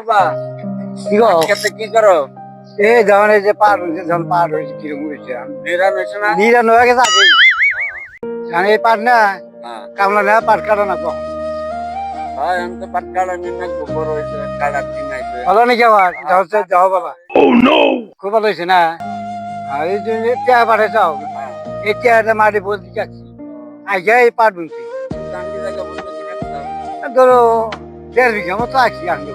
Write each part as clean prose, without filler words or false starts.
করবা কি গো খেতে কি করো এই যখন এই যে পার হয়েছে যখন পার হয়েছে কিরকম হয়েছে নিরান হয়েছে না নিরান হয়ে গেছে আগে কারণ এই পাট না হ্যাঁ কামলা না পাট কাটা না কম হয় আমি তো পাট কাটা নিয়ে না গোবর হয়েছে কাটার দিন আইছে ভালো নাকি আমার যা হচ্ছে যাও বাবা খুব ভালো হয়েছে না আর এই জন্য টিয়া পাঠে যাও এই টিয়াটা মাটি বলতে যাচ্ছি আগে এই পাট বুনছি গান্ধী জায়গা বলতে কি রাখতাম ধরো 1.5 বিঘা মতো আছি আমি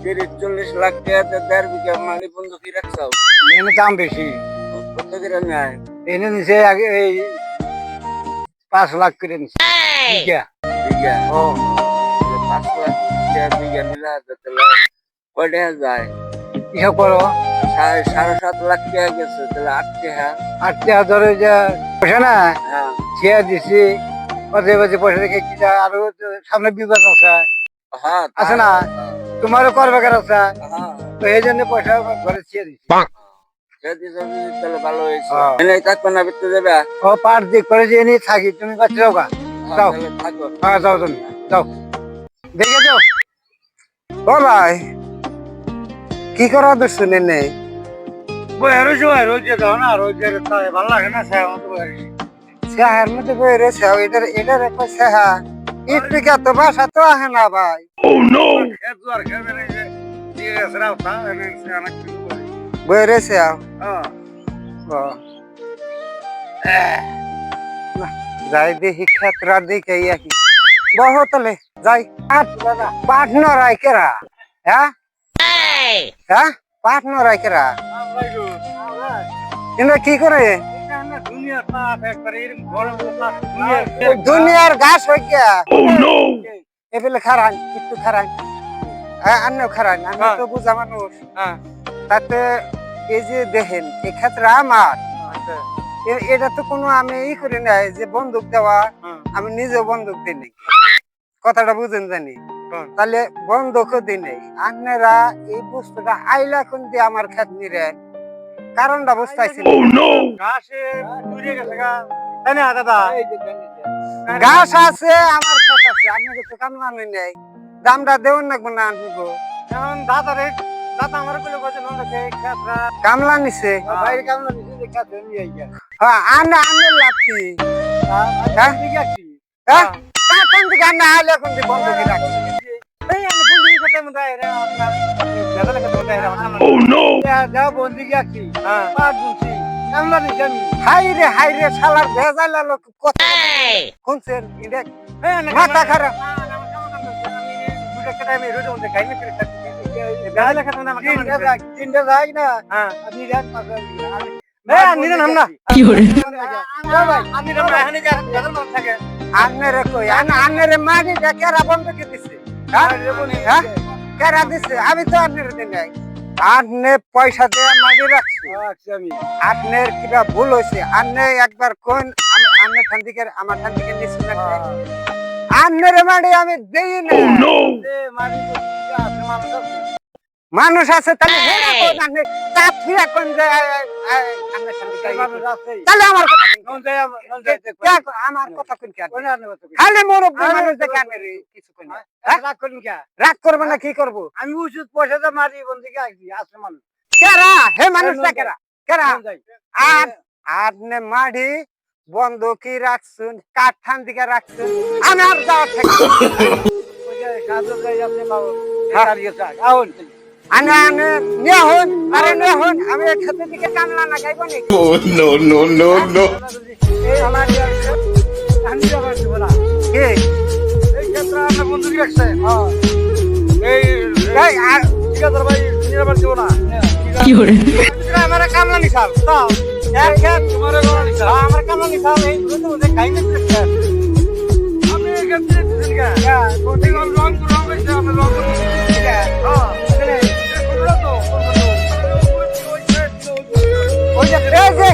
40 লাখ টাকা 1.5 বিঘা মাটি বন্ধ কি রাখছাও এনে দাম বেশি কত করে নেয় এনে নিচে আগে এই 5 লাখ করে নিচ্ছে বিঘা বিঘা ও 5 লাখ টাকা বিঘা নিলে তাহলে কয় টাকা যায় হিসাব করো 7.5 লাখ টাকা গেছে তাহলে 8 টাকা 8 টাকা ধরে যে পয়সা না হ্যাঁ ছেড়ে দিছি বাজে বাজে পয়সা রেখে কিনা আরো সামনে বিবাদ আছে হ্যাঁ আছে না তোমারও করবে আছে হ্যাঁ তো এই জন্য পয়সা ঘরে ছেড়ে দিছি তাহলে ভালো হয়েছে হ্যাঁ। এনে থাকবে না ভিতরে যাবে ও পাট দিক করে যে নিয়ে থাকি তুমি বাচ্চা যাও গা যাও তাহলে থাকো হ্যাঁ যাও তুমি যাও দেখে যাও ও ভাই কি করা দর্শন এনে বই রোজ রোজ যাও না রোজ ভালো লাগে না স্যার আমার তো বই সেহার মধ্যে বই রয়েছে এটার একটা সেহা একটু তো বাসা তো আহে না ভাই খেত আর খেবে না যে দিয়ে গেছে রাস্তা এনে অনেক কিছু করে বই রয়েছে হ্যাঁ যাই দেখি ক্ষেত্রা দিকে কি বহুতলে যাই পাট নরাই কেরা হ্যাঁ হ্যাঁ পাট নরাই কেরা এরা কি করে দুনিয়ার ঘাস হয়ে গিয়া এবেলে খারান একটু খারান আন্নেও খারান আমি তো বুঝা মানুষ তাতে এই যে দেখেন এই ক্ষেত্রে আমার এটা তো কোনো আমি ই করি নাই যে বন্দুক দেওয়া আমি নিজেও বন্দুক দিই নাই কথাটা বুঝেন জানি তাহলে বন্দুকও দিই নাই আপনারা এই বস্তুটা আইলা কোন দিয়ে আমার ক্ষেত নিরে কারণটা বুঝতেছি ঘাস আছে আমার ক্ষেত আছে আপনাকে তো কামলা নেই দামটা দেওয়ান লাগবে না আনবো কামলা নিছে হ্যাঁ আনে আনে লাভ কি হাইরে শালার ভেজাল লোক কথা শুনছেন মাথা খারাপ তিনটা যাই না আপনি যান আন্নের কই আন্নের মাটি কেরা বন্ধকে দিছে কেরা দিছে আমি তো আন্নের দিন নাই আন্নে পয়সা দিয়ে মাটি রাখছি আন্নের কিবা ভুল হয়েছে আন্নে একবার কোন আমি আন্নের ঠান থেকে আমার ঠান থেকে নিচ্ছি না আন্নের মাটি আমি দেই না মানুষ আছে তাহলে হেরা কোন আন্নে তাফিয়া কোন যে আন্নের ঠান থেকে তাহলে আমার কথা আমার কথা কোন কেন খালি মুরব্বী মানুষ দেখে আমি কিছু কোন রাগ করুন কে রাগ করবে না কি করবো আমি ওষুধ পয়সা তো মারি বন্ধুকে আসছি আসলে মানুষ কেরা হে মানুষটা কেরা কেরা আর আপনি মাটি বন্ধকি রাখছুন কাঠান দিকে রাখছুন আমি আর যাওয়ার থেকে আনে আনে নিয়ে হন আরে নিয়ে হন আমি খেতে দিকে কামলা না খাইব নি এই আমার আমি যাবার দিব না কি এই ক্ষেত্রে আমরা বন্ধুকে রাখছে এই এই আর ঠিকাদার ভাই নিরাবার দিব না কি করে আমার কামলা নি সাল তো এক এক তোমার গড়া নিছা আমার কামলা নি সাল এই দুটো মধ্যে খাই না আমি এই ক্ষেত্রে দিছেন কা কোটি গল রং রং হইছে আমরা রং করছি ওই যে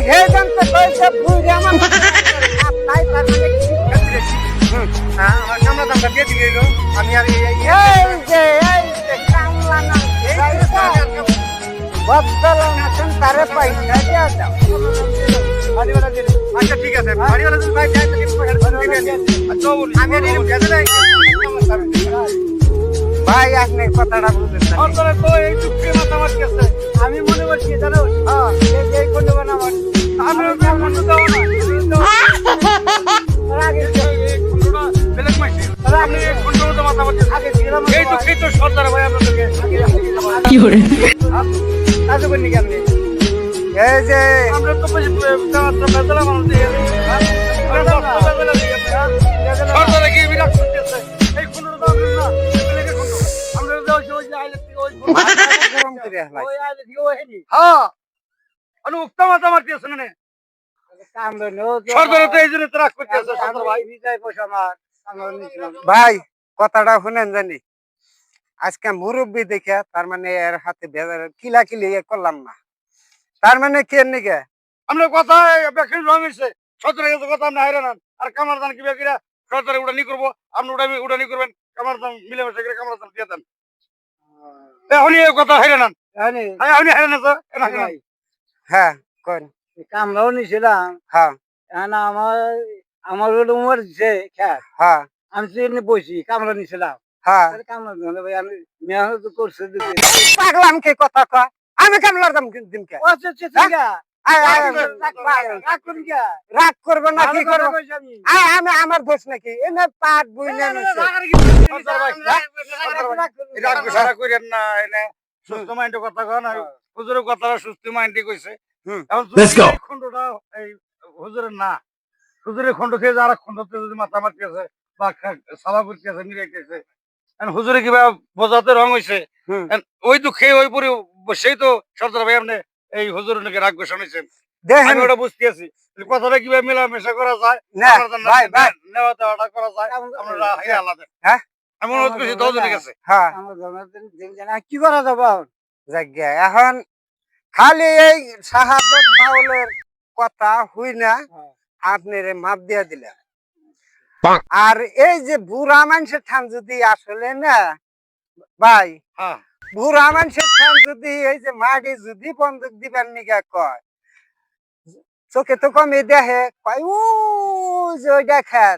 হে জানতে কইছে বুঝে আমার তাই তার মানে কি হ্যাঁ আমার কামলা দামটা দিয়ে দিল আমি আর এই যে কামলা না বদলা না তারে পয়সা দিয়া দাও বাড়িওয়ালা দিন আচ্ছা ঠিক আছে বাড়িওয়ালা দিন ভাই যাই তো পয়সা দিবেন আচ্ছা আমি আর এরকম গেছে না ভাই আপনি কথাটা বুঝেন না। সরকারে তো এই দুঃখে মাথা মারতেছে। আমি মনে করছি জানো এই খন্ড বানাবার আমি খন্ড দেবো না বেলেগ মাইছি আপনি এই খন্ড মাথা মারতেছে এই দুঃখেই তো সরকার ভাই আপনাদেরকে কি করে কাজ করেন নাকি আপনি এই যে আমরা তো বেতলা মানুষ দিয়ে সরকারে কি বিরাট করতেছে এই খন্ড দাও না বেলেগের খন্ড আমরা যাও ওই যে আইলে থেকে ওই মাথা গরম করে হেলাই। ওই আইলে থেকে ওই হেডি হ্যাঁ অনু উক্তা মাথা মারতেছে না সরকারে তো এই জন্য ত্রাস করতেছে সরকার ভাই বিজয় পয়সা আমার আমরা নিছিলাম ভাই কথাটা শুনেন জানি আজকে মুরব্বী দেখে তার মানে এর হাতে বেজার কিলাকিলি করলাম না তার মানে কে নিকে আমরা কথা ব্যাখ্যা রং হয়েছে সরকারের কাছে কথা আপনি হাইরান আর কামার দান কি ব্যাখ্যা সরকারে ওটা নি করবো আপনি ওটা নি করবেন কামার দান মিলেমিশে করে কামার দান দিয়ে দেন এখনই এই কথা হাইরান আপনি হাইরান আছে হ্যাঁ কোন কামরাও নিছিলাম হ্যাঁ আমার আমার উমর দিছে খ্যাত হ্যাঁ আমি সেখানে বসি কামরা নিছিলাম হ্যাঁ কামরা ধরে ভাই আমি মেহনত করছে পাগলাম কে কথা কয় আমি কামলার দাম দিনকে রাগ করবো না কি করবো আমি আমার দোষ নাকি এনে পাট বুঝলে সুস্থ মাইন্ড কথা কন হুজুরের কথা সুস্থ মাইন্ডে কইছে খন্ডটা এই হুজুরের না হুজুরের খন্ড খেয়ে যারা খন্ডতে যদি মাথা মারতেছে বা সাবা করতেছে মিলাইতেছে হুজুরে কিবা বোঝাতে রং হয়েছে ওই তো খেয়ে ওই পরে সেই তো সরদার ভাই আপনি এই হুজুর নাকি রাগ শোনাইছেন আমি ওটা বুঝতে আছি কথাটা কিভাবে মেলামেশা করা যায় নেওয়া দেওয়াটা করা যায় আপনারা আলাদা হ্যাঁ আমি অনুরোধ করছি দশজনের কাছে হ্যাঁ কি করা যাবে জায়গা এখন খালি এই শাহাদত বাউলের কথা হই না আপনার মাপ দিয়া দিলেন আর এই যে বুড়া মানুষের ঠান যদি আসলে না ভাই বুড়া মানুষের ঠান যদি এই যে মাগে যদি বন্দুক দিবেন নিগা কয় চোখে তো কমে দেখে কয় ও যে ওই দেখেন